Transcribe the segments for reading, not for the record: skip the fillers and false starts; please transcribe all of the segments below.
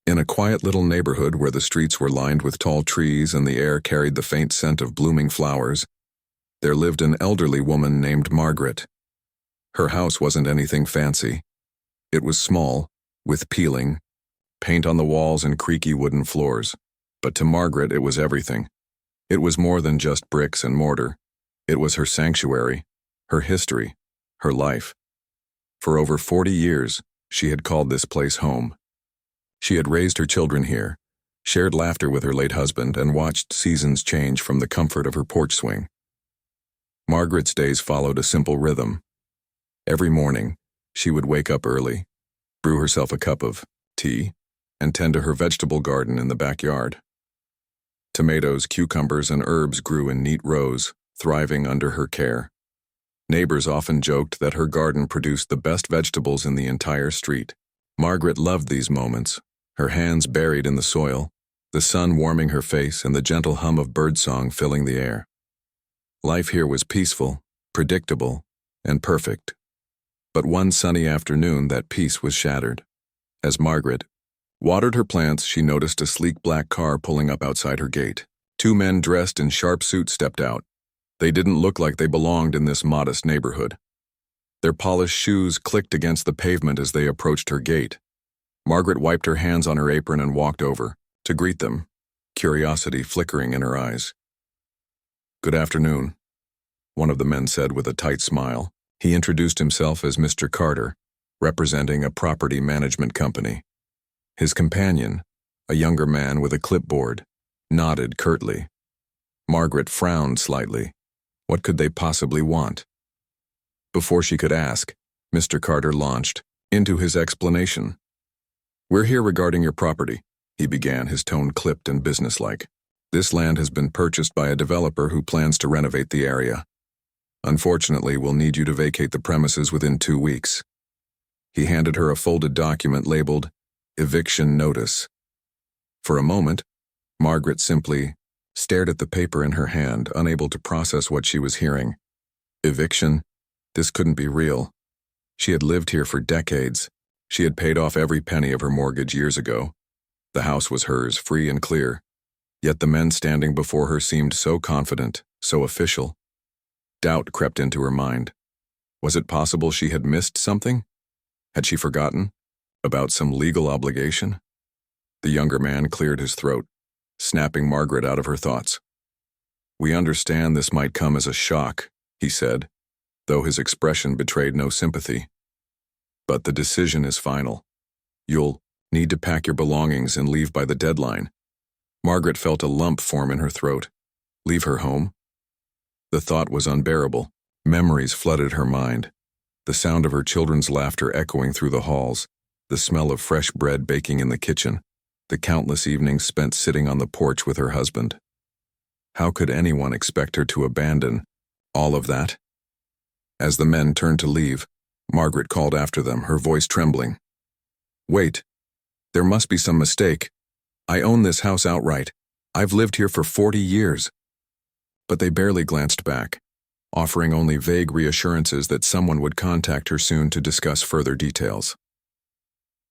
In a quiet little neighborhood where the streets were lined with tall trees and the air carried the faint scent of blooming flowers, there lived an elderly woman named Margaret. Her house wasn't anything fancy. It was small, with peeling, paint on the walls and creaky wooden floors. But to Margaret it was everything. It was more than just bricks and mortar. It was her sanctuary, her history, her life. For over 40 years, she had called this place home. She had raised her children here, shared laughter with her late husband, and watched seasons change from the comfort of her porch swing. Margaret's days followed a simple rhythm. Every morning, she would wake up early, brew herself a cup of tea, and tend to her vegetable garden in the backyard. Tomatoes, cucumbers, and herbs grew in neat rows, thriving under her care. Neighbors often joked that her garden produced the best vegetables in the entire street. Margaret loved these moments, her hands buried in the soil, the sun warming her face and the gentle hum of birdsong filling the air. Life here was peaceful, predictable, and perfect. But one sunny afternoon that peace was shattered. As Margaret watered her plants, she noticed a sleek black car pulling up outside her gate. Two men dressed in sharp suits stepped out. They didn't look like they belonged in this modest neighborhood. Their polished shoes clicked against the pavement as they approached her gate. Margaret wiped her hands on her apron and walked over to greet them, curiosity flickering in her eyes. "Good afternoon," one of the men said with a tight smile. He introduced himself as Mr. Carter, representing a property management company. His companion, a younger man with a clipboard, nodded curtly. Margaret frowned slightly. What could they possibly want? Before she could ask, Mr. Carter launched into his explanation. "We're here regarding your property," he began, his tone clipped and businesslike. "This land has been purchased by a developer who plans to renovate the area. Unfortunately, we'll need you to vacate the premises within 2 weeks." He handed her a folded document labeled Eviction Notice. For a moment, Margaret simply stared at the paper in her hand, unable to process what she was hearing. Eviction? This couldn't be real. She had lived here for decades. She had paid off every penny of her mortgage years ago. The house was hers, free and clear. Yet the men standing before her seemed so confident, so official. Doubt crept into her mind. Was it possible she had missed something? Had she forgotten? About some legal obligation? The younger man cleared his throat, snapping Margaret out of her thoughts. "We understand this might come as a shock," he said, though his expression betrayed no sympathy. "But the decision is final. You'll need to pack your belongings and leave by the deadline." Margaret felt a lump form in her throat. Leave her home? The thought was unbearable. Memories flooded her mind. The sound of her children's laughter echoing through the halls, the smell of fresh bread baking in the kitchen, the countless evenings spent sitting on the porch with her husband. How could anyone expect her to abandon all of that? As the men turned to leave, Margaret called after them, her voice trembling. "Wait. There must be some mistake. I own this house outright. I've lived here for 40 years. But they barely glanced back, offering only vague reassurances that someone would contact her soon to discuss further details.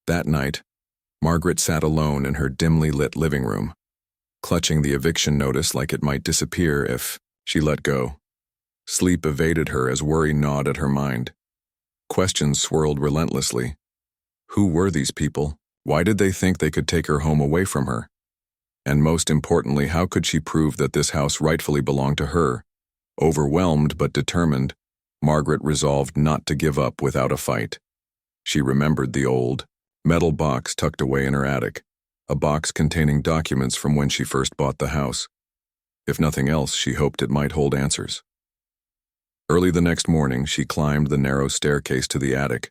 That night, Margaret sat alone in her dimly lit living room, clutching the eviction notice like it might disappear if she let go. Sleep evaded her as worry gnawed at her mind. Questions swirled relentlessly. Who were these people? Why did they think they could take her home away from her? And most importantly, how could she prove that this house rightfully belonged to her? Overwhelmed but determined, Margaret resolved not to give up without a fight. She remembered the old, metal box tucked away in her attic, a box containing documents from when she first bought the house. If nothing else, she hoped it might hold answers. Early the next morning, she climbed the narrow staircase to the attic,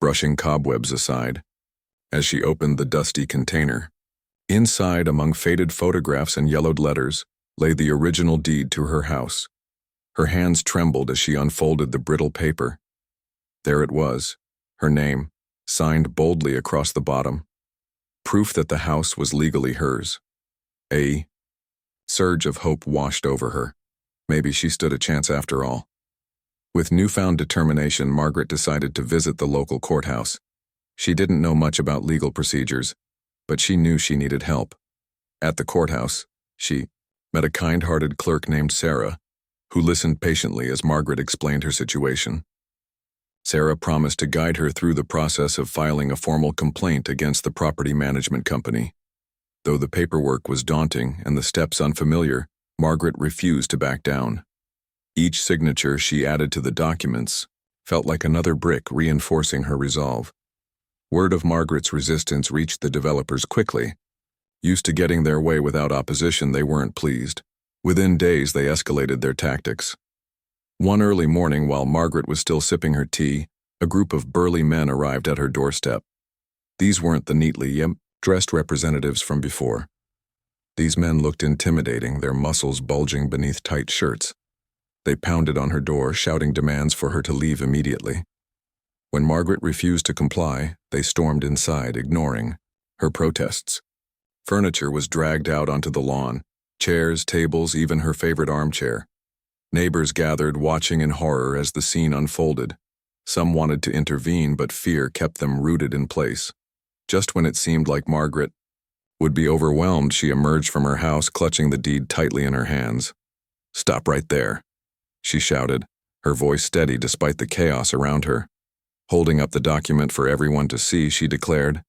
brushing cobwebs aside. As she opened the dusty container, inside, among faded photographs and yellowed letters, lay the original deed to her house. Her hands trembled as she unfolded the brittle paper. There it was, her name, signed boldly across the bottom. Proof that the house was legally hers. A surge of hope washed over her. Maybe she stood a chance after all. With newfound determination, Margaret decided to visit the local courthouse. She didn't know much about legal procedures, but she knew she needed help. At the courthouse, she met a kind-hearted clerk named Sarah, who listened patiently as Margaret explained her situation. Sarah promised to guide her through the process of filing a formal complaint against the property management company. Though the paperwork was daunting and the steps unfamiliar, Margaret refused to back down. Each signature she added to the documents felt like another brick reinforcing her resolve. Word of Margaret's resistance reached the developers quickly. Used to getting their way without opposition, they weren't pleased. Within days, they escalated their tactics. One early morning, while Margaret was still sipping her tea, a group of burly men arrived at her doorstep. These weren't the neatly dressed representatives from before. These men looked intimidating, their muscles bulging beneath tight shirts. They pounded on her door, shouting demands for her to leave immediately. When Margaret refused to comply, they stormed inside, ignoring her protests. Furniture was dragged out onto the lawn, chairs, tables, even her favorite armchair. Neighbors gathered, watching in horror as the scene unfolded. Some wanted to intervene, but fear kept them rooted in place. Just when it seemed like Margaret would be overwhelmed, she emerged from her house, clutching the deed tightly in her hands. "Stop right there," she shouted, her voice steady despite the chaos around her. Holding up the document for everyone to see, she declared,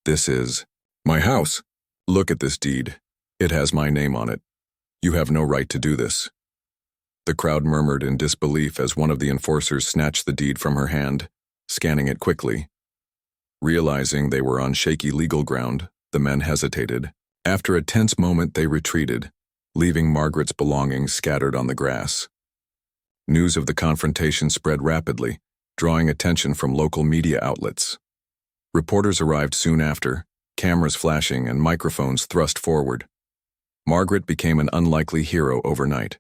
"This is my house. Look at this deed. It has my name on it. You have no right to do this." The crowd murmured in disbelief as one of the enforcers snatched the deed from her hand, scanning it quickly. Realizing they were on shaky legal ground, the men hesitated. After a tense moment, they retreated, leaving Margaret's belongings scattered on the grass. News of the confrontation spread rapidly, drawing attention from local media outlets. Reporters arrived soon after, cameras flashing and microphones thrust forward. Margaret became an unlikely hero overnight.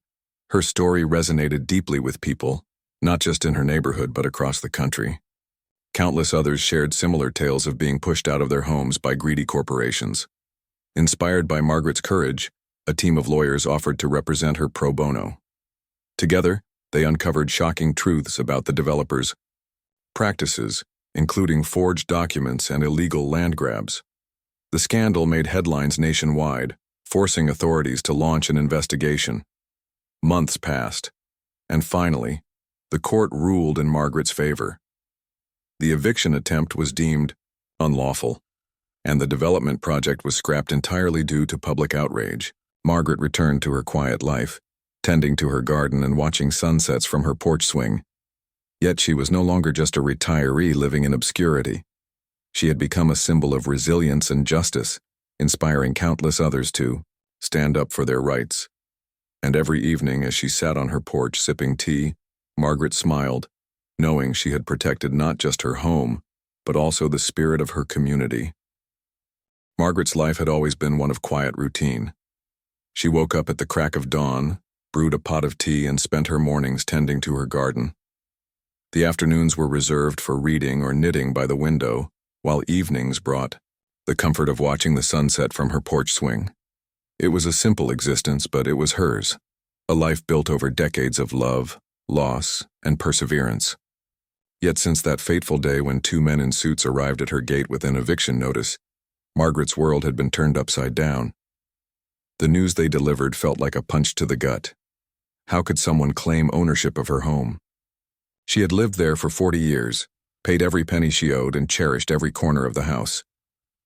Her story resonated deeply with people, not just in her neighborhood but across the country. Countless others shared similar tales of being pushed out of their homes by greedy corporations. Inspired by Margaret's courage, a team of lawyers offered to represent her pro bono. Together, they uncovered shocking truths about the developers' practices, including forged documents and illegal land grabs. The scandal made headlines nationwide, forcing authorities to launch an investigation. Months passed, and finally, the court ruled in Margaret's favor. The eviction attempt was deemed unlawful, and the development project was scrapped entirely due to public outrage. Margaret returned to her quiet life, tending to her garden and watching sunsets from her porch swing. Yet she was no longer just a retiree living in obscurity. She had become a symbol of resilience and justice, inspiring countless others to stand up for their rights. And every evening as she sat on her porch sipping tea, Margaret smiled, knowing she had protected not just her home, but also the spirit of her community. Margaret's life had always been one of quiet routine. She woke up at the crack of dawn, brewed a pot of tea, and spent her mornings tending to her garden. The afternoons were reserved for reading or knitting by the window, while evenings brought the comfort of watching the sunset from her porch swing. It was a simple existence, but it was hers, a life built over decades of love, loss, and perseverance. Yet since that fateful day when two men in suits arrived at her gate with an eviction notice, Margaret's world had been turned upside down. The news they delivered felt like a punch to the gut. How could someone claim ownership of her home? She had lived there for 40 years, paid every penny she owed, and cherished every corner of the house.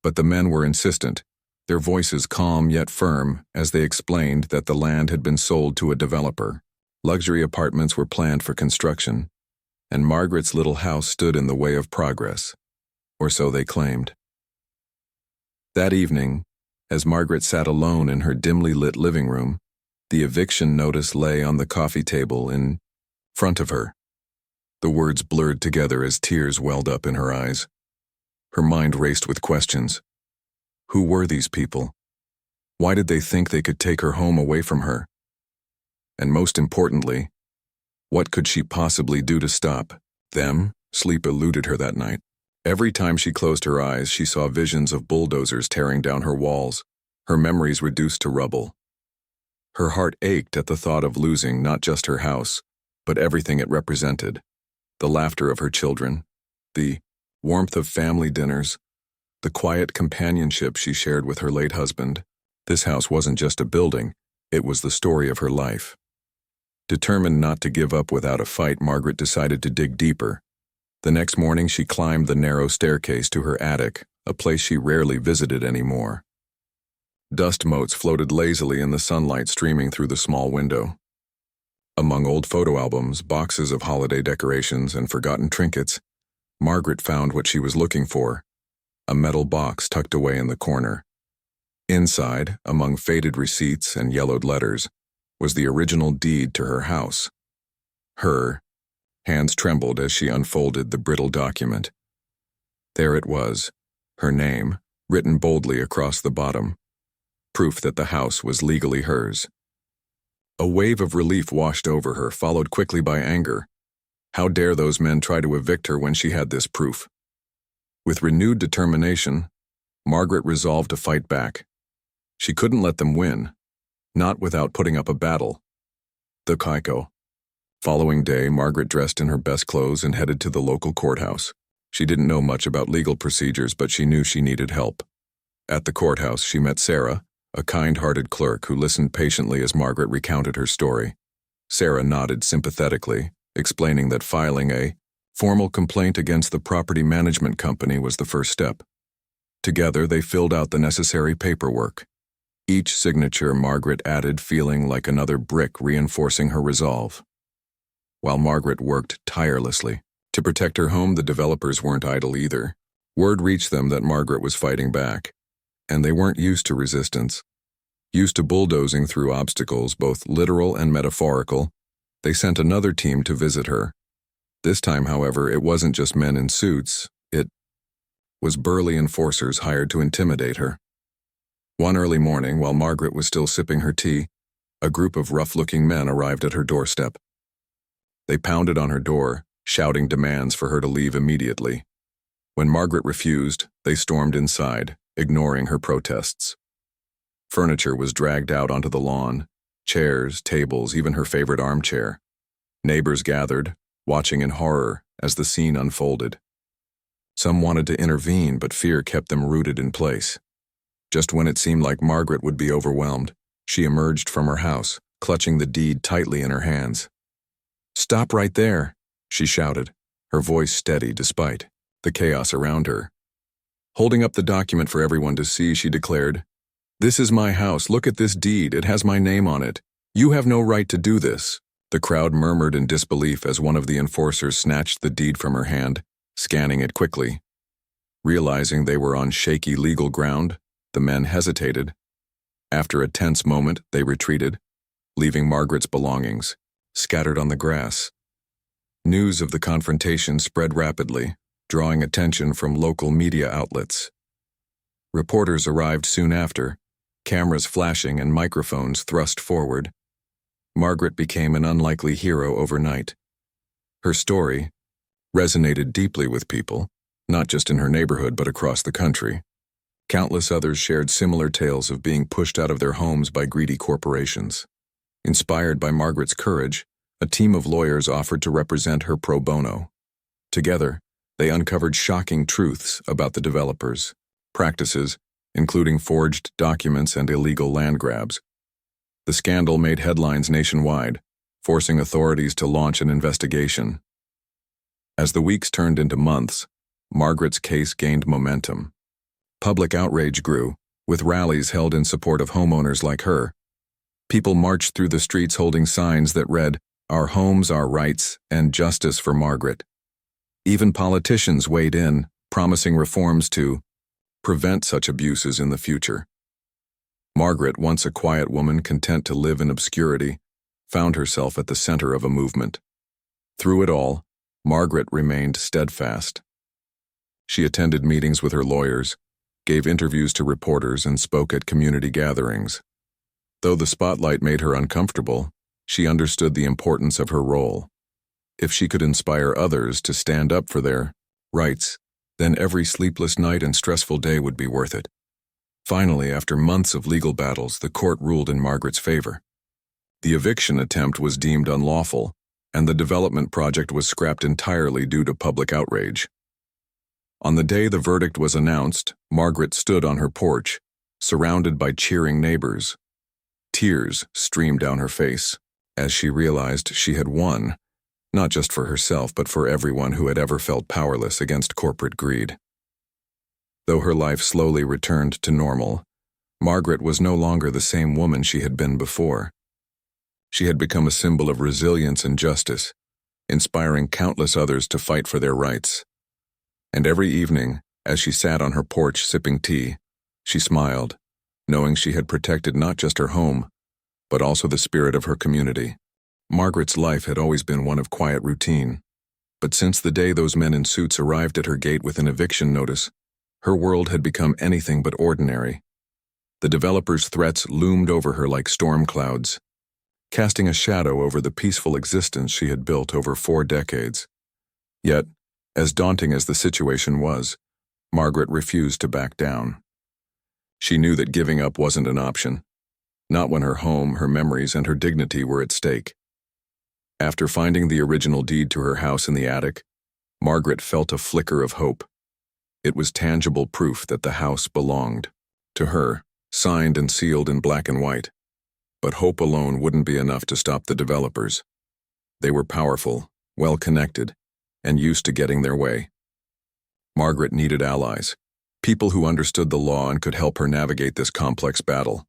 But the men were insistent, their voices calm yet firm as they explained that the land had been sold to a developer. Luxury apartments were planned for construction, and Margaret's little house stood in the way of progress, or so they claimed. That evening, as Margaret sat alone in her dimly lit living room, the eviction notice lay on the coffee table in front of her. The words blurred together as tears welled up in her eyes. Her mind raced with questions. Who were these people? Why did they think they could take her home away from her? And most importantly, what could she possibly do to stop them? Sleep eluded her that night. Every time she closed her eyes, she saw visions of bulldozers tearing down her walls, her memories reduced to rubble. Her heart ached at the thought of losing not just her house, but everything it represented. The laughter of her children, the warmth of family dinners, the quiet companionship she shared with her late husband. This house wasn't just a building, it was the story of her life. Determined not to give up without a fight, Margaret decided to dig deeper. The next morning, she climbed the narrow staircase to her attic, a place she rarely visited anymore. Dust motes floated lazily in the sunlight streaming through the small window. Among old photo albums, boxes of holiday decorations, and forgotten trinkets, Margaret found what she was looking for, a metal box tucked away in the corner. Inside, among faded receipts and yellowed letters, was the original deed to her house. Her hands trembled as she unfolded the brittle document. There it was, her name, written boldly across the bottom, proof that the house was legally hers. A wave of relief washed over her, followed quickly by anger. How dare those men try to evict her when she had this proof? With renewed determination, Margaret resolved to fight back. She couldn't let them win, not without putting up a battle. The Kaiko. Following day, Margaret dressed in her best clothes and headed to the local courthouse. She didn't know much about legal procedures, but she knew she needed help. At the courthouse, she met Sarah, a kind-hearted clerk who listened patiently as Margaret recounted her story. Sarah nodded sympathetically, explaining that filing a formal complaint against the property management company was the first step. Together, they filled out the necessary paperwork. Each signature Margaret added feeling like another brick reinforcing her resolve. While Margaret worked tirelessly to protect her home, the developers weren't idle either. Word reached them that Margaret was fighting back, and they weren't used to resistance. Used to bulldozing through obstacles, both literal and metaphorical, they sent another team to visit her. This time, however, it wasn't just men in suits, it was burly enforcers hired to intimidate her. One early morning, while Margaret was still sipping her tea, a group of rough-looking men arrived at her doorstep. They pounded on her door, shouting demands for her to leave immediately. When Margaret refused, they stormed inside, ignoring her protests. Furniture was dragged out onto the lawn, chairs, tables, even her favorite armchair. Neighbors gathered, watching in horror as the scene unfolded. Some wanted to intervene, but fear kept them rooted in place. Just when it seemed like Margaret would be overwhelmed, she emerged from her house, clutching the deed tightly in her hands. "Stop right there," she shouted, her voice steady despite the chaos around her. Holding up the document for everyone to see, she declared, "This is my house. Look at this deed. It has my name on it. You have no right to do this." The crowd murmured in disbelief as one of the enforcers snatched the deed from her hand, scanning it quickly. Realizing they were on shaky legal ground, the men hesitated. After a tense moment, they retreated, leaving Margaret's belongings scattered on the grass. News of the confrontation spread rapidly, drawing attention from local media outlets. Reporters arrived soon after, cameras flashing and microphones thrust forward. Margaret became an unlikely hero overnight. Her story resonated deeply with people, not just in her neighborhood but across the country. Countless others shared similar tales of being pushed out of their homes by greedy corporations. Inspired by Margaret's courage, a team of lawyers offered to represent her pro bono. Together, they uncovered shocking truths about the developers' practices, including forged documents and illegal land grabs. The scandal made headlines nationwide, forcing authorities to launch an investigation. As the weeks turned into months, Margaret's case gained momentum. Public outrage grew, with rallies held in support of homeowners like her. People marched through the streets holding signs that read, "Our homes, our rights, and justice for Margaret." Even politicians weighed in, promising reforms to prevent such abuses in the future. Margaret, once a quiet woman content to live in obscurity, found herself at the center of a movement. Through it all, Margaret remained steadfast. She attended meetings with her lawyers, gave interviews to reporters, and spoke at community gatherings. Though the spotlight made her uncomfortable, she understood the importance of her role. If she could inspire others to stand up for their rights, then every sleepless night and stressful day would be worth it. Finally, after months of legal battles, the court ruled in Margaret's favor. The eviction attempt was deemed unlawful, and the development project was scrapped entirely due to public outrage. On the day the verdict was announced, Margaret stood on her porch, surrounded by cheering neighbors. Tears streamed down her face as she realized she had won, not just for herself but for everyone who had ever felt powerless against corporate greed. Though her life slowly returned to normal, Margaret was no longer the same woman she had been before. She had become a symbol of resilience and justice, inspiring countless others to fight for their rights. And every evening, as she sat on her porch sipping tea, she smiled, knowing she had protected not just her home, but also the spirit of her community. Margaret's life had always been one of quiet routine, but since the day those men in suits arrived at her gate with an eviction notice, her world had become anything but ordinary. The developers' threats loomed over her like storm clouds, casting a shadow over the peaceful existence she had built over 4 decades. Yet, as daunting as the situation was, Margaret refused to back down. She knew that giving up wasn't an option, not when her home, her memories, and her dignity were at stake. After finding the original deed to her house in the attic, Margaret felt a flicker of hope. It was tangible proof that the house belonged to her, signed and sealed in black and white. But hope alone wouldn't be enough to stop the developers. They were powerful, well-connected, and used to getting their way. Margaret needed allies, people who understood the law and could help her navigate this complex battle.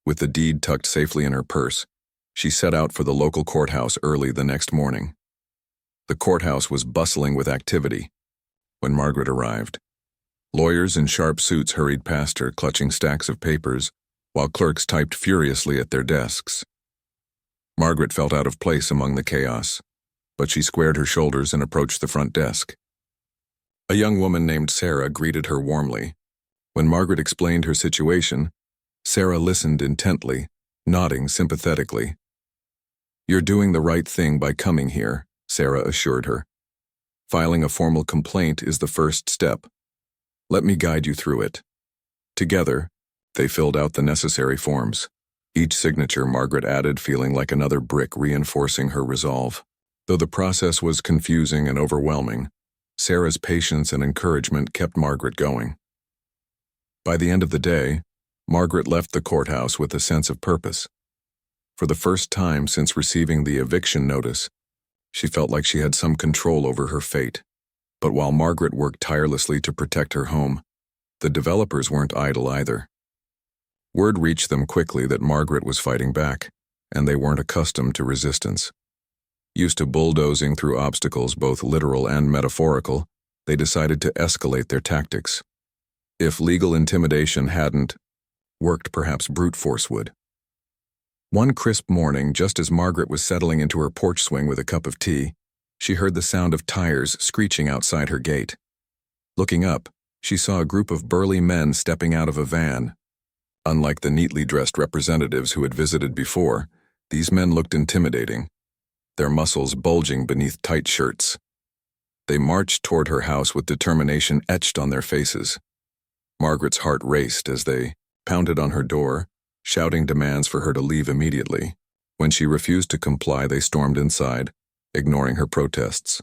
With the deed tucked safely in her purse, she set out for the local courthouse early the next morning. The courthouse was bustling with activity when Margaret arrived. Lawyers in sharp suits hurried past her, clutching stacks of papers, while clerks typed furiously at their desks. Margaret felt out of place among the chaos, but she squared her shoulders and approached the front desk. A young woman named Sarah greeted her warmly. When Margaret explained her situation, Sarah listened intently, nodding sympathetically. "You're doing the right thing by coming here," Sarah assured her. "Filing a formal complaint is the first step. Let me guide you through it." Together, they filled out the necessary forms. Each signature Margaret added feeling like another brick reinforcing her resolve. Though the process was confusing and overwhelming, Sarah's patience and encouragement kept Margaret going. By the end of the day, Margaret left the courthouse with a sense of purpose. For the first time since receiving the eviction notice, she felt like she had some control over her fate. But while Margaret worked tirelessly to protect her home, the developers weren't idle either. Word reached them quickly that Margaret was fighting back, and they weren't accustomed to resistance. Used to bulldozing through obstacles, both literal and metaphorical, they decided to escalate their tactics. If legal intimidation hadn't worked, perhaps brute force would. One crisp morning, just as Margaret was settling into her porch swing with a cup of tea, she heard the sound of tires screeching outside her gate. Looking up, she saw a group of burly men stepping out of a van. Unlike the neatly dressed representatives who had visited before, these men looked intimidating, their muscles bulging beneath tight shirts. They marched toward her house with determination etched on their faces. Margaret's heart raced as they pounded on her door, shouting demands for her to leave immediately. When she refused to comply, they stormed inside, ignoring her protests.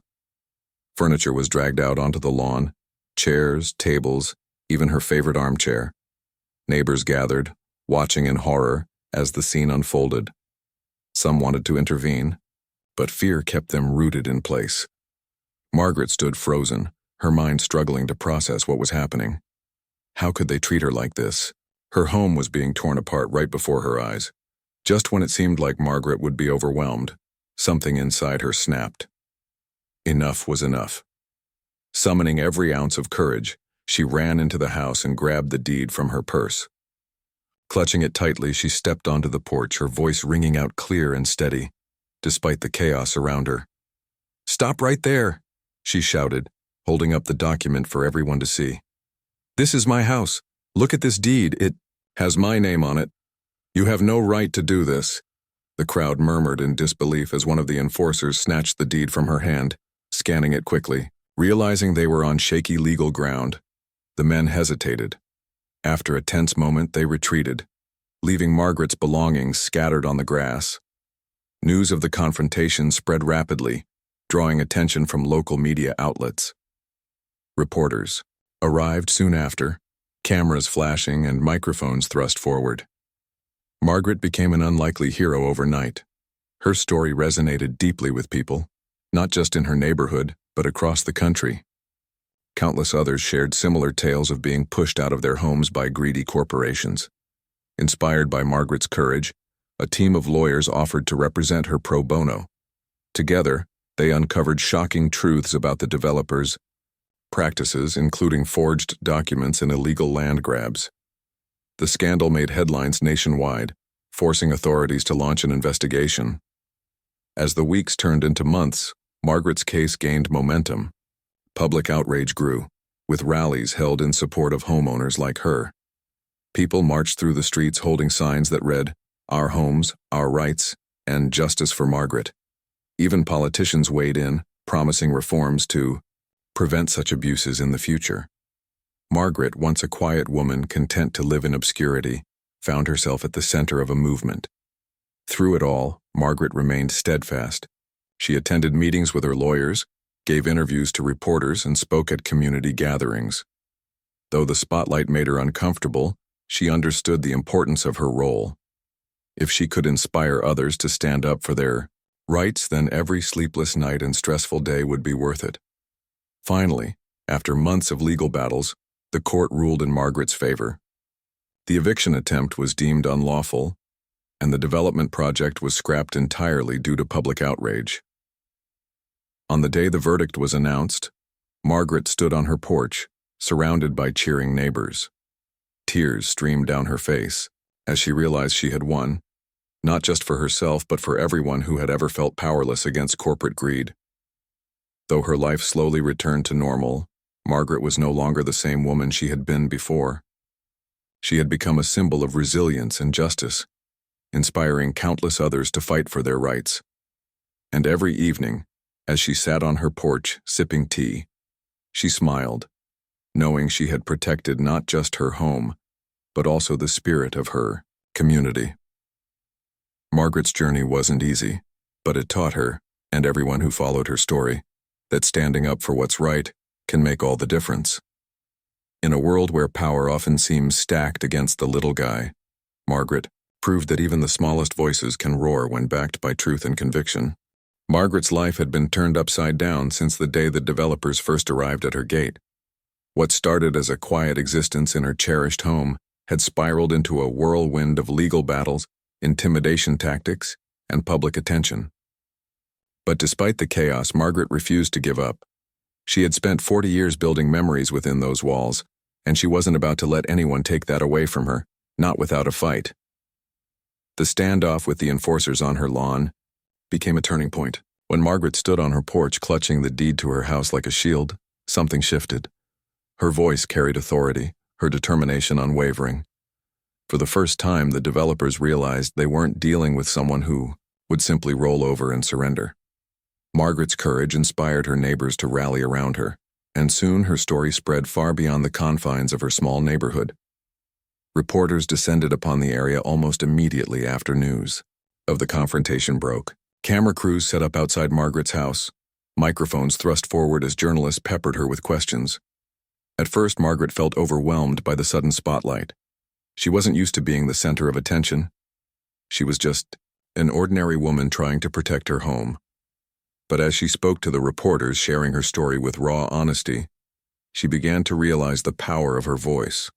Furniture was dragged out onto the lawn, chairs, tables, even her favorite armchair. Neighbors gathered, watching in horror as the scene unfolded. Some wanted to intervene, but fear kept them rooted in place. Margaret stood frozen, her mind struggling to process what was happening. How could they treat her like this? Her home was being torn apart right before her eyes. Just when it seemed like Margaret would be overwhelmed, something inside her snapped. Enough was enough. Summoning every ounce of courage, she ran into the house and grabbed the deed from her purse. Clutching it tightly, she stepped onto the porch, her voice ringing out clear and steady, despite the chaos around her. "Stop right there," she shouted, holding up the document for everyone to see. "This is my house. Look at this deed. It has my name on it. You have no right to do this." The crowd murmured in disbelief as one of the enforcers snatched the deed from her hand, scanning it quickly. Realizing they were on shaky legal ground, the men hesitated. After a tense moment, they retreated, leaving Margaret's belongings scattered on the grass. News of the confrontation spread rapidly, drawing attention from local media outlets. Reporters arrived soon after, cameras flashing and microphones thrust forward. Margaret became an unlikely hero overnight. Her story resonated deeply with people, not just in her neighborhood, but across the country. Countless others shared similar tales of being pushed out of their homes by greedy corporations. Inspired by Margaret's courage, a team of lawyers offered to represent her pro bono. Together, they uncovered shocking truths about the developers' practices, including forged documents and illegal land grabs. The scandal made headlines nationwide, forcing authorities to launch an investigation. As the weeks turned into months, Margaret's case gained momentum. Public outrage grew, with rallies held in support of homeowners like her. People marched through the streets holding signs that read, "Our homes, our rights," and "Justice for Margaret." Even politicians weighed in, promising reforms to prevent such abuses in the future. Margaret, once a quiet woman content to live in obscurity, found herself at the center of a movement. Through it all, Margaret remained steadfast. She attended meetings with her lawyers, gave interviews to reporters, and spoke at community gatherings. Though the spotlight made her uncomfortable, she understood the importance of her role. If she could inspire others to stand up for their rights, then every sleepless night and stressful day would be worth it. Finally, after months of legal battles, the court ruled in Margaret's favor. The eviction attempt was deemed unlawful, and the development project was scrapped entirely due to public outrage. On the day the verdict was announced, Margaret stood on her porch, surrounded by cheering neighbors. Tears streamed down her face as she realized she had won, not just for herself but for everyone who had ever felt powerless against corporate greed. Though her life slowly returned to normal, Margaret was no longer the same woman she had been before. She had become a symbol of resilience and justice, inspiring countless others to fight for their rights. And every evening, as she sat on her porch sipping tea, she smiled, knowing she had protected not just her home, but also the spirit of her community. Margaret's journey wasn't easy, but it taught her, and everyone who followed her story, that standing up for what's right can make all the difference. In a world where power often seems stacked against the little guy, Margaret proved that even the smallest voices can roar when backed by truth and conviction. Margaret's life had been turned upside down since the day the developers first arrived at her gate. What started as a quiet existence in her cherished home had spiraled into a whirlwind of legal battles, intimidation tactics, and public attention. But despite the chaos, Margaret refused to give up. She had spent 40 years building memories within those walls, and she wasn't about to let anyone take that away from her, not without a fight. The standoff with the enforcers on her lawn became a turning point. When Margaret stood on her porch clutching the deed to her house like a shield, something shifted. Her voice carried authority, her determination unwavering. For the first time, the developers realized they weren't dealing with someone who would simply roll over and surrender. Margaret's courage inspired her neighbors to rally around her, and soon her story spread far beyond the confines of her small neighborhood. Reporters descended upon the area almost immediately after news of the confrontation broke. Camera crews set up outside Margaret's house, microphones thrust forward as journalists peppered her with questions. At first, Margaret felt overwhelmed by the sudden spotlight. She wasn't used to being the center of attention. She was just an ordinary woman trying to protect her home. But as she spoke to the reporters, sharing her story with raw honesty, she began to realize the power of her voice.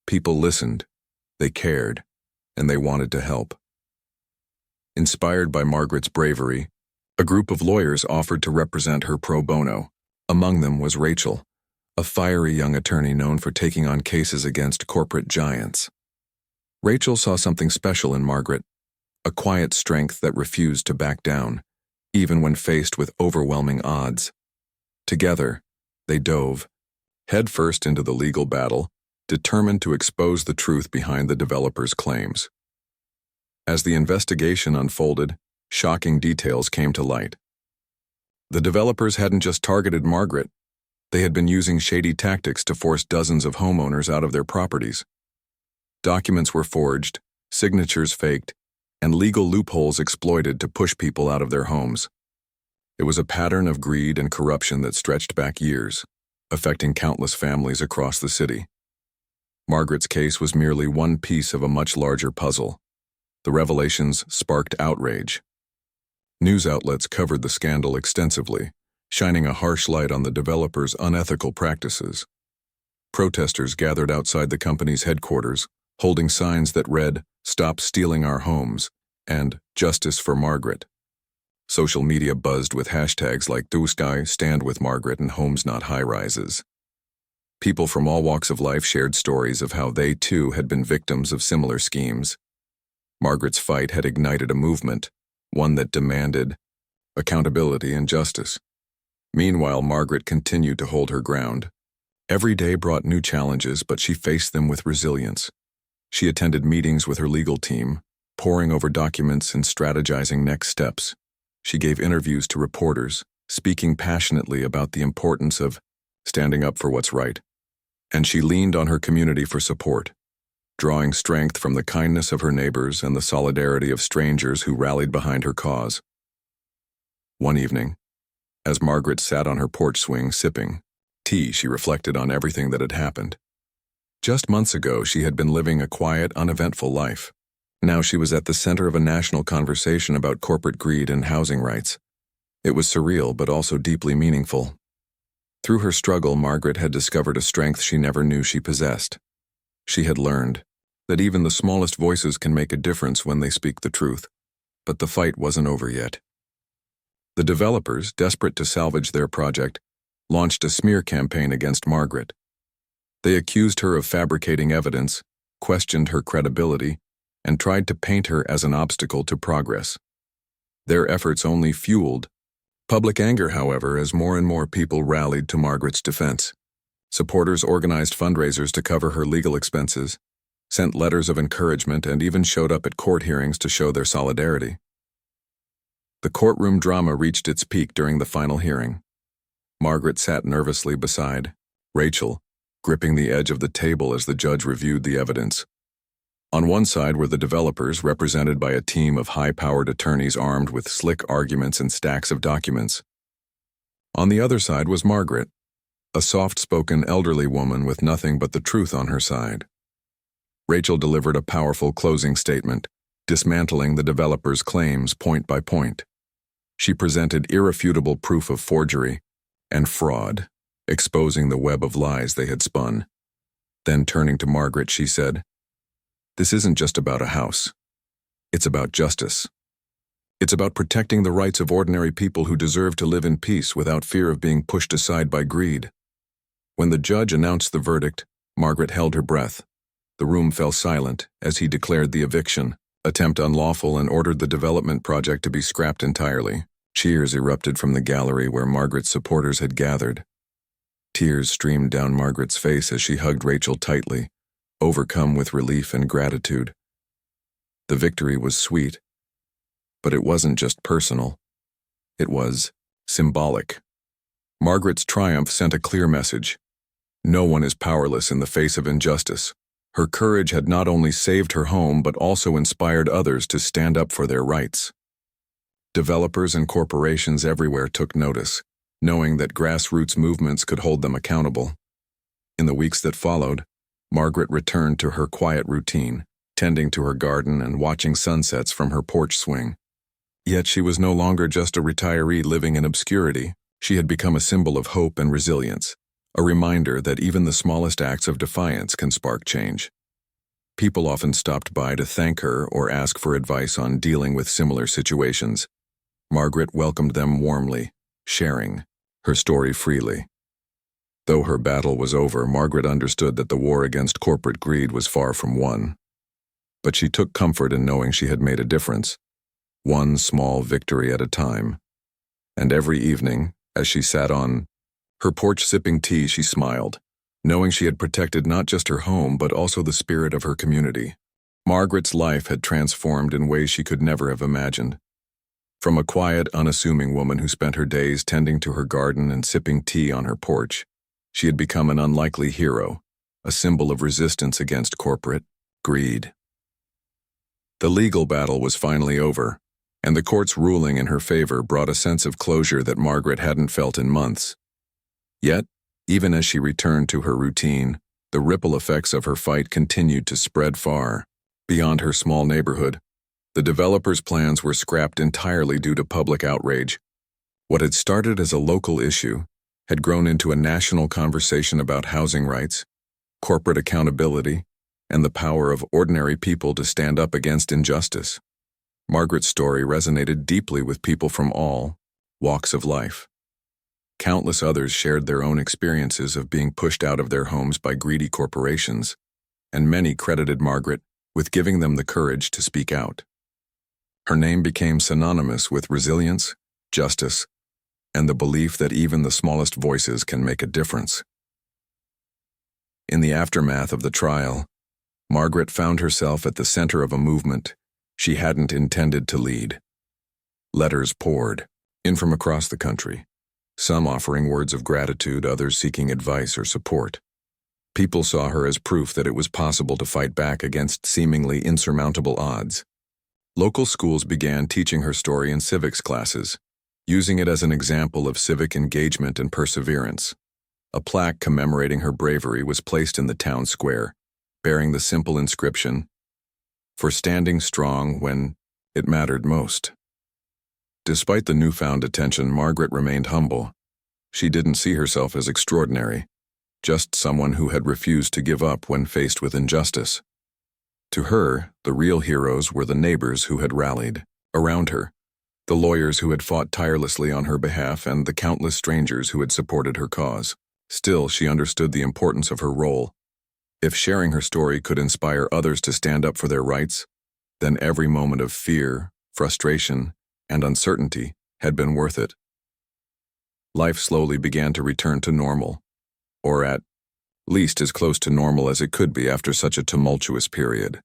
People listened, they cared, and they wanted to help. Inspired by Margaret's bravery, a group of lawyers offered to represent her pro bono. Among them was Rachel, a fiery young attorney known for taking on cases against corporate giants. Rachel saw something special in Margaret, a quiet strength that refused to back down, even when faced with overwhelming odds. Together, they dove headfirst into the legal battle, determined to expose the truth behind the developers' claims. As the investigation unfolded, shocking details came to light. The developers hadn't just targeted Margaret, they had been using shady tactics to force dozens of homeowners out of their properties. Documents were forged, signatures faked, and legal loopholes exploited to push people out of their homes. It was a pattern of greed and corruption that stretched back years. affecting countless families across the city. Margaret's case was merely one piece of a much larger puzzle. The revelations sparked outrage. News outlets covered the scandal extensively, shining a harsh light on the developer's unethical practices. Protesters gathered outside the company's headquarters, holding signs that read, "Stop stealing our homes," and "Justice for Margaret." Social media buzzed with hashtags like #DoSky, Stand with Margaret, and Homes Not High-Rises. People from all walks of life shared stories of how they too had been victims of similar schemes. Margaret's fight had ignited a movement, one that demanded accountability and justice. Meanwhile, Margaret continued to hold her ground. Every day brought new challenges, but she faced them with resilience. She attended meetings with her legal team, poring over documents and strategizing next steps. She gave interviews to reporters, speaking passionately about the importance of standing up for what's right. And she leaned on her community for support, drawing strength from the kindness of her neighbors and the solidarity of strangers who rallied behind her cause. One evening, as Margaret sat on her porch swing sipping tea, she reflected on everything that had happened. Just months ago, she had been living a quiet, uneventful life. Now she was at the center of a national conversation about corporate greed and housing rights. It was surreal, but also deeply meaningful. Through her struggle, Margaret had discovered a strength she never knew she possessed. She had learned that even the smallest voices can make a difference when they speak the truth. But the fight wasn't over yet. The developers, desperate to salvage their project, launched a smear campaign against Margaret. They accused her of fabricating evidence, questioned her credibility, and tried to paint her as an obstacle to progress. Their efforts only fueled public anger, however, as more and more people rallied to Margaret's defense. Supporters organized fundraisers to cover her legal expenses, sent letters of encouragement, and even showed up at court hearings to show their solidarity. The courtroom drama reached its peak during the final hearing. Margaret sat nervously beside Rachel, gripping the edge of the table as the judge reviewed the evidence. On one side were the developers, represented by a team of high-powered attorneys armed with slick arguments and stacks of documents. On the other side was Margaret, a soft-spoken elderly woman with nothing but the truth on her side. Rachel delivered a powerful closing statement, dismantling the developers' claims point by point. She presented irrefutable proof of forgery and fraud, exposing the web of lies they had spun. Then, turning to Margaret, she said, "This isn't just about a house. It's about justice. It's about protecting the rights of ordinary people who deserve to live in peace without fear of being pushed aside by greed." When the judge announced the verdict, Margaret held her breath. The room fell silent as he declared the eviction attempt unlawful and ordered the development project to be scrapped entirely. Cheers erupted from the gallery where Margaret's supporters had gathered. Tears streamed down Margaret's face as she hugged Rachel tightly, overcome with relief and gratitude. The victory was sweet, but it wasn't just personal. It was symbolic. Margaret's triumph sent a clear message. No one is powerless in the face of injustice. Her courage had not only saved her home but also inspired others to stand up for their rights. Developers and corporations everywhere took notice, knowing that grassroots movements could hold them accountable. In the weeks that followed, Margaret returned to her quiet routine, tending to her garden and watching sunsets from her porch swing. Yet she was no longer just a retiree living in obscurity. She had become a symbol of hope and resilience, a reminder that even the smallest acts of defiance can spark change. People often stopped by to thank her or ask for advice on dealing with similar situations. Margaret welcomed them warmly, sharing her story freely. Though her battle was over, Margaret understood that the war against corporate greed was far from won. But she took comfort in knowing she had made a difference, one small victory at a time. And every evening, as she sat on her porch sipping tea, she smiled, knowing she had protected not just her home but also the spirit of her community. Margaret's life had transformed in ways she could never have imagined. From a quiet, unassuming woman who spent her days tending to her garden and sipping tea on her porch, she had become an unlikely hero, a symbol of resistance against corporate greed. The legal battle was finally over, and the court's ruling in her favor brought a sense of closure that Margaret hadn't felt in months. Yet, Even as she returned to her routine, the ripple effects of her fight continued to spread far beyond her small neighborhood. The developers' plans were scrapped entirely due to public outrage. What had started as a local issue had grown into a national conversation about housing rights, corporate accountability, and the power of ordinary people to stand up against injustice. Margaret's story resonated deeply with people from all walks of life. Countless others shared their own experiences of being pushed out of their homes by greedy corporations, and many credited Margaret with giving them the courage to speak out. Her name became synonymous with resilience, justice, and the belief that even the smallest voices can make a difference. In the aftermath of the trial, Margaret found herself at the center of a movement she hadn't intended to lead. Letters poured in from across the country, some offering words of gratitude, others seeking advice or support. People saw her as proof that it was possible to fight back against seemingly insurmountable odds. Local schools began teaching her story in civics classes, using it as an example of civic engagement and perseverance. A plaque commemorating her bravery was placed in the town square, bearing the simple inscription, "For standing strong when it mattered most." Despite the newfound attention, Margaret remained humble. She didn't see herself as extraordinary, just someone who had refused to give up when faced with injustice. To her, the real heroes were the neighbors who had rallied around her, the lawyers who had fought tirelessly on her behalf, and the countless strangers who had supported her cause. Still, she understood the importance of her role. If sharing her story could inspire others to stand up for their rights, then every moment of fear, frustration, and uncertainty had been worth it. Life slowly began to return to normal, or at least as close to normal as it could be after such a tumultuous period.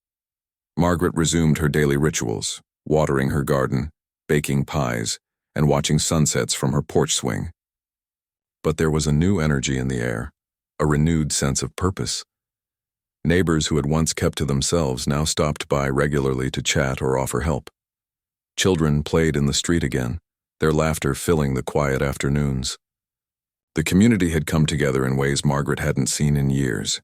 Margaret resumed her daily rituals, watering her garden, baking pies, and watching sunsets from her porch swing. But there was a new energy in the air, a renewed sense of purpose. Neighbors who had once kept to themselves now stopped by regularly to chat or offer help. Children played in the street again, their laughter filling the quiet afternoons. The community had come together in ways Margaret hadn't seen in years,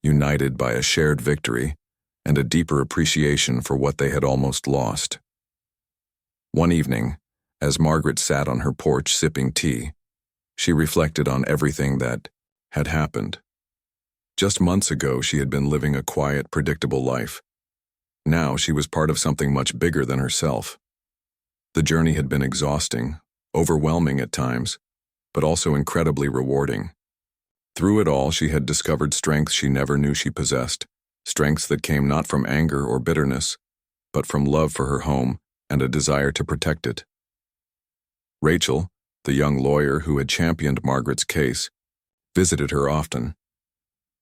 united by a shared victory and a deeper appreciation for what they had almost lost. One evening, as Margaret sat on her porch sipping tea, she reflected on everything that had happened. Just months ago, she had been living a quiet, predictable life. Now she was part of something much bigger than herself. The journey had been exhausting, overwhelming at times, but also incredibly rewarding. Through it all, she had discovered strengths she never knew she possessed, strengths that came not from anger or bitterness, but from love for her home and a desire to protect it. Rachel, the young lawyer who had championed Margaret's case, visited her often.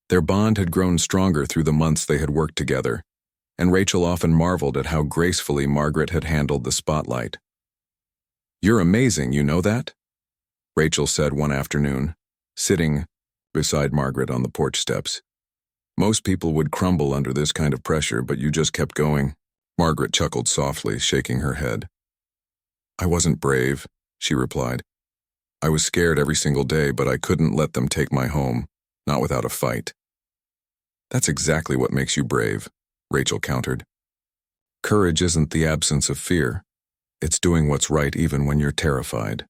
Their bond had grown stronger through the months they had worked together, and Rachel often marveled at how gracefully Margaret had handled the spotlight. "You're amazing, you know that?" Rachel said one afternoon, sitting beside Margaret on the porch steps. "Most people would crumble under this kind of pressure, but you just kept going." Margaret chuckled softly, shaking her head. "I wasn't brave," she replied. "I was scared every single day, but I couldn't let them take my home, not without a fight." "That's exactly what makes you brave," Rachel countered. "Courage isn't the absence of fear. It's doing what's right even when you're terrified."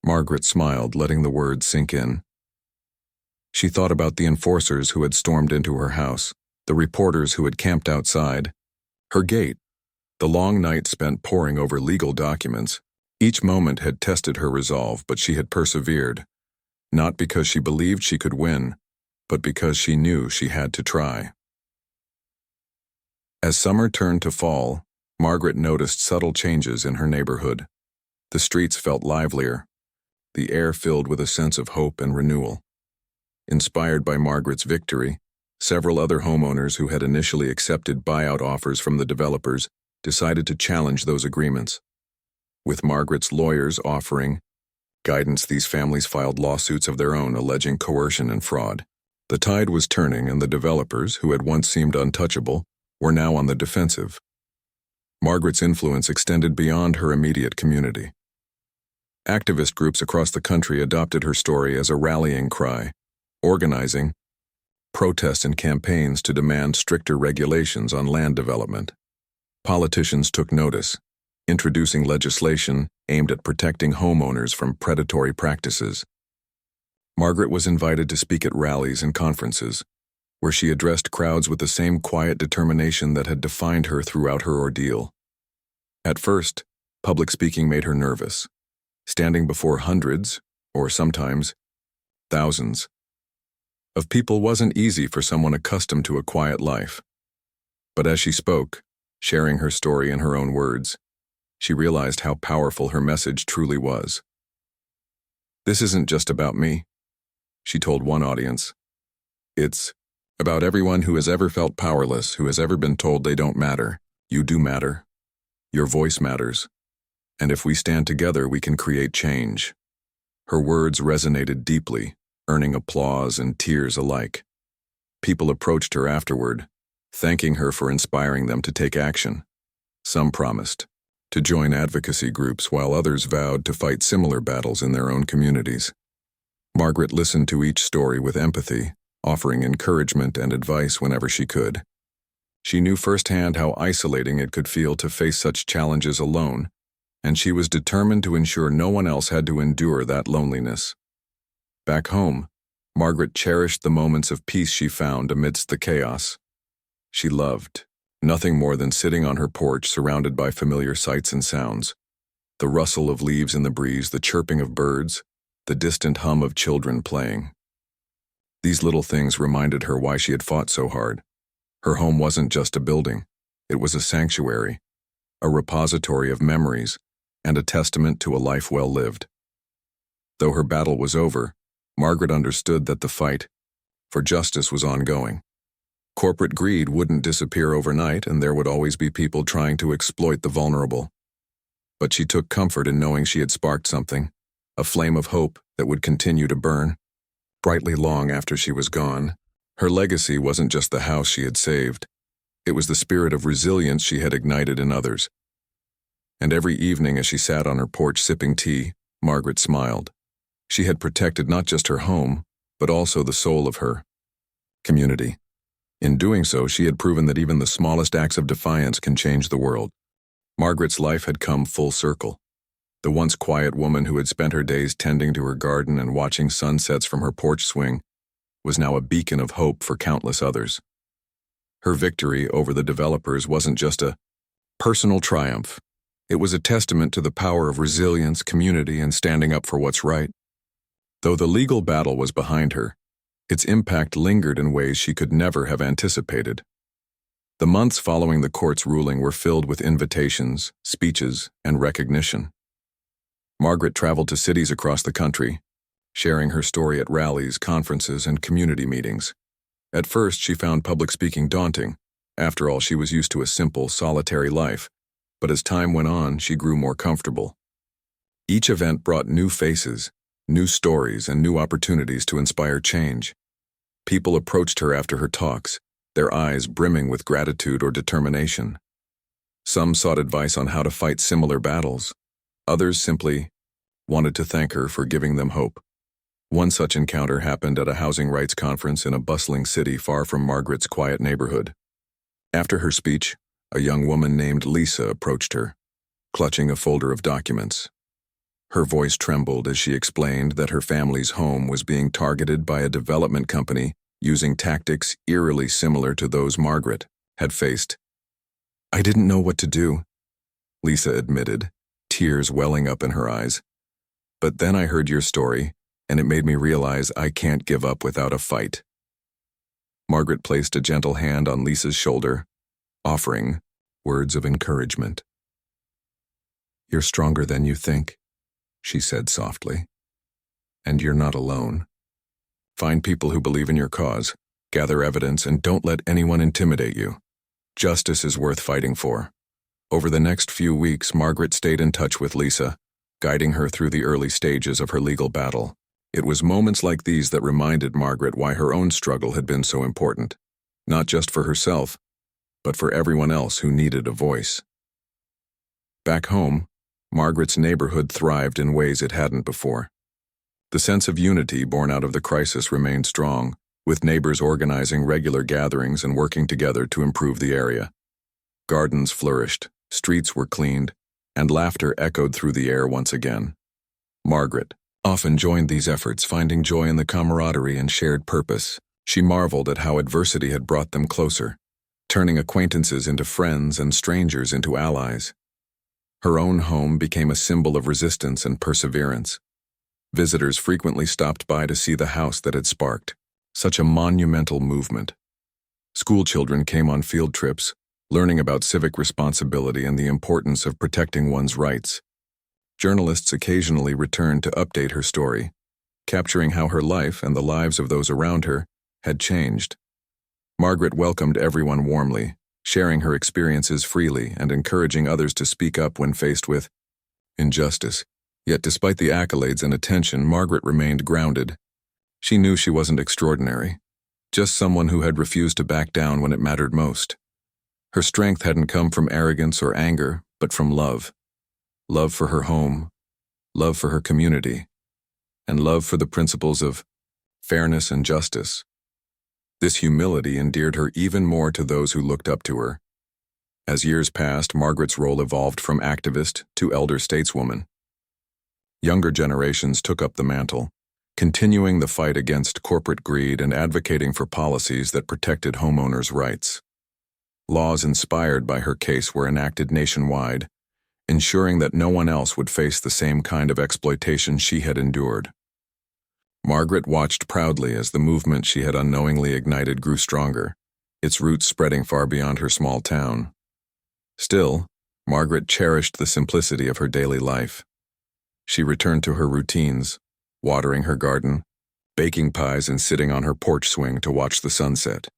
Margaret smiled, letting the words sink in. She thought about the enforcers who had stormed into her house, the reporters who had camped outside, her gate, the long night spent poring over legal documents. Each moment had tested her resolve, but she had persevered, not because she believed she could win, but because she knew she had to try. As summer turned to fall, Margaret noticed subtle changes in her neighborhood. The streets felt livelier, the air filled with a sense of hope and renewal. Inspired by Margaret's victory, several other homeowners who had initially accepted buyout offers from the developers decided to challenge those agreements. With Margaret's lawyers offering guidance, these families filed lawsuits of their own alleging coercion and fraud. The tide was turning, and the developers, who had once seemed untouchable, were now on the defensive. Margaret's influence extended beyond her immediate community. Activist groups across the country adopted her story as a rallying cry, organizing protests and campaigns to demand stricter regulations on land development. Politicians took notice, introducing legislation aimed at protecting homeowners from predatory practices. Margaret was invited to speak at rallies and conferences, where she addressed crowds with the same quiet determination that had defined her throughout her ordeal. At first, public speaking made her nervous. Standing before hundreds, or sometimes thousands, of people wasn't easy for someone accustomed to a quiet life. But as she spoke, sharing her story in her own words, she realized how powerful her message truly was. "This isn't just about me," she told one audience. "It's about everyone who has ever felt powerless, who has ever been told they don't matter. You do matter. Your voice matters. And if we stand together, we can create change." Her words resonated deeply, earning applause and tears alike. People approached her afterward, thanking her for inspiring them to take action. Some promised to join advocacy groups, while others vowed to fight similar battles in their own communities. Margaret listened to each story with empathy, offering encouragement and advice whenever she could. She knew firsthand how isolating it could feel to face such challenges alone, and she was determined to ensure no one else had to endure that loneliness. Back home, Margaret cherished the moments of peace she found amidst the chaos. She loved nothing more than sitting on her porch surrounded by familiar sights and sounds. The rustle of leaves in the breeze, the chirping of birds, the distant hum of children playing. These little things reminded her why she had fought so hard. Her home wasn't just a building. It was a sanctuary, a repository of memories, and a testament to a life well lived. Though her battle was over, Margaret understood that the fight for justice was ongoing. Corporate greed wouldn't disappear overnight, and there would always be people trying to exploit the vulnerable. But she took comfort in knowing she had sparked something, a flame of hope that would continue to burn brightly long after she was gone. Her legacy wasn't just the house she had saved. It was the spirit of resilience she had ignited in others. And every evening as she sat on her porch sipping tea, Margaret smiled. She had protected not just her home, but also the soul of her community. In doing so, she had proven that even the smallest acts of defiance can change the world. Margaret's life had come full circle. The once quiet woman who had spent her days tending to her garden and watching sunsets from her porch swing was now a beacon of hope for countless others. Her victory over the developers wasn't just a personal triumph. It was a testament to the power of resilience, community, and standing up for what's right. Though the legal battle was behind her, its impact lingered in ways she could never have anticipated. The months following the court's ruling were filled with invitations, speeches, and recognition. Margaret traveled to cities across the country, sharing her story at rallies, conferences, and community meetings. At first, she found public speaking daunting. After all, she was used to a simple, solitary life. But as time went on, she grew more comfortable. Each event brought new faces, new stories, and new opportunities to inspire change. People approached her after her talks, their eyes brimming with gratitude or determination. Some sought advice on how to fight similar battles. Others simply wanted to thank her for giving them hope. One such encounter happened at a housing rights conference in a bustling city far from Margaret's quiet neighborhood. After her speech, a young woman named Lisa approached her, clutching a folder of documents. Her voice trembled as she explained that her family's home was being targeted by a development company using tactics eerily similar to those Margaret had faced. "I didn't know what to do," Lisa admitted, tears welling up in her eyes. "But then I heard your story, and it made me realize I can't give up without a fight." Margaret placed a gentle hand on Lisa's shoulder, offering words of encouragement. "You're stronger than you think," she said softly. "And you're not alone. Find people who believe in your cause, gather evidence, and don't let anyone intimidate you. Justice is worth fighting for." Over the next few weeks, Margaret stayed in touch with Lisa, guiding her through the early stages of her legal battle. It was moments like these that reminded Margaret why her own struggle had been so important, not just for herself, but for everyone else who needed a voice. Back home, Margaret's neighborhood thrived in ways it hadn't before. The sense of unity born out of the crisis remained strong, with neighbors organizing regular gatherings and working together to improve the area. Gardens flourished, streets were cleaned, and laughter echoed through the air once again. Margaret often joined these efforts, finding joy in the camaraderie and shared purpose. She marveled at how adversity had brought them closer, turning acquaintances into friends and strangers into allies. Her own home became a symbol of resistance and perseverance. Visitors frequently stopped by to see the house that had sparked such a monumental movement. Schoolchildren came on field trips, learning about civic responsibility and the importance of protecting one's rights. Journalists occasionally returned to update her story, capturing how her life and the lives of those around her had changed. Margaret welcomed everyone warmly, sharing her experiences freely and encouraging others to speak up when faced with injustice. Yet despite the accolades and attention, Margaret remained grounded. She knew she wasn't extraordinary, just someone who had refused to back down when it mattered most. Her strength hadn't come from arrogance or anger, but from love. Love for her home, love for her community, and love for the principles of fairness and justice. This humility endeared her even more to those who looked up to her. As years passed, Margaret's role evolved from activist to elder stateswoman. Younger generations took up the mantle, continuing the fight against corporate greed and advocating for policies that protected homeowners' rights. Laws inspired by her case were enacted nationwide, ensuring that no one else would face the same kind of exploitation she had endured. Margaret watched proudly as the movement she had unknowingly ignited grew stronger, its roots spreading far beyond her small town. Still, Margaret cherished the simplicity of her daily life. She returned to her routines, watering her garden, baking pies, and sitting on her porch swing to watch the sunset.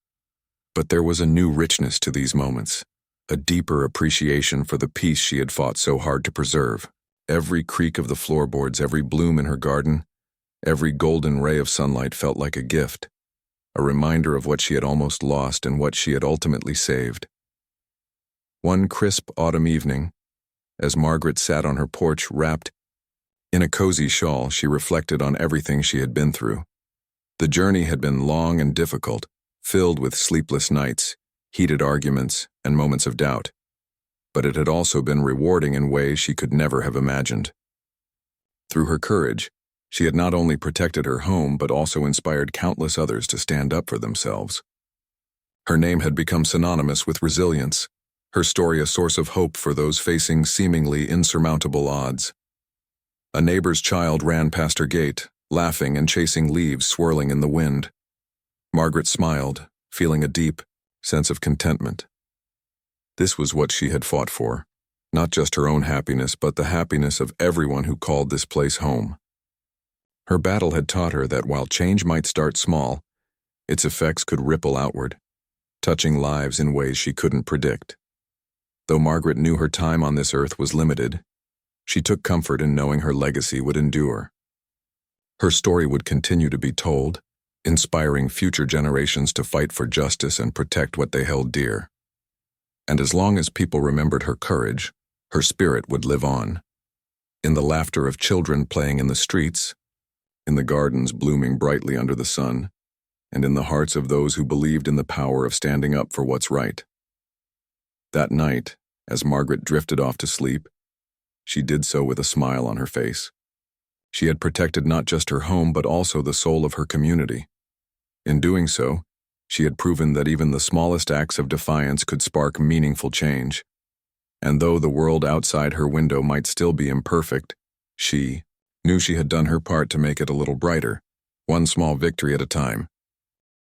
But there was a new richness to these moments, a deeper appreciation for the peace she had fought so hard to preserve. Every creak of the floorboards, every bloom in her garden, every golden ray of sunlight felt like a gift, a reminder of what she had almost lost and what she had ultimately saved. One crisp autumn evening, as Margaret sat on her porch wrapped in a cozy shawl, she reflected on everything she had been through. The journey had been long and difficult, filled with sleepless nights, heated arguments, and moments of doubt. But it had also been rewarding in ways she could never have imagined. Through her courage, she had not only protected her home but also inspired countless others to stand up for themselves. Her name had become synonymous with resilience, her story a source of hope for those facing seemingly insurmountable odds. A neighbor's child ran past her gate, laughing and chasing leaves swirling in the wind. Margaret smiled, feeling a deep sense of contentment. This was what she had fought for, not just her own happiness, but the happiness of everyone who called this place home. Her battle had taught her that while change might start small, its effects could ripple outward, touching lives in ways she couldn't predict. Though Margaret knew her time on this earth was limited, she took comfort in knowing her legacy would endure. Her story would continue to be told, inspiring future generations to fight for justice and protect what they held dear. And as long as people remembered her courage, her spirit would live on. In the laughter of children playing in the streets, in the gardens blooming brightly under the sun, and in the hearts of those who believed in the power of standing up for what's right. That night, as Margaret drifted off to sleep, she did so with a smile on her face. She had protected not just her home but also the soul of her community. In doing so, she had proven that even the smallest acts of defiance could spark meaningful change. And though the world outside her window might still be imperfect, she knew she had done her part to make it a little brighter, one small victory at a time.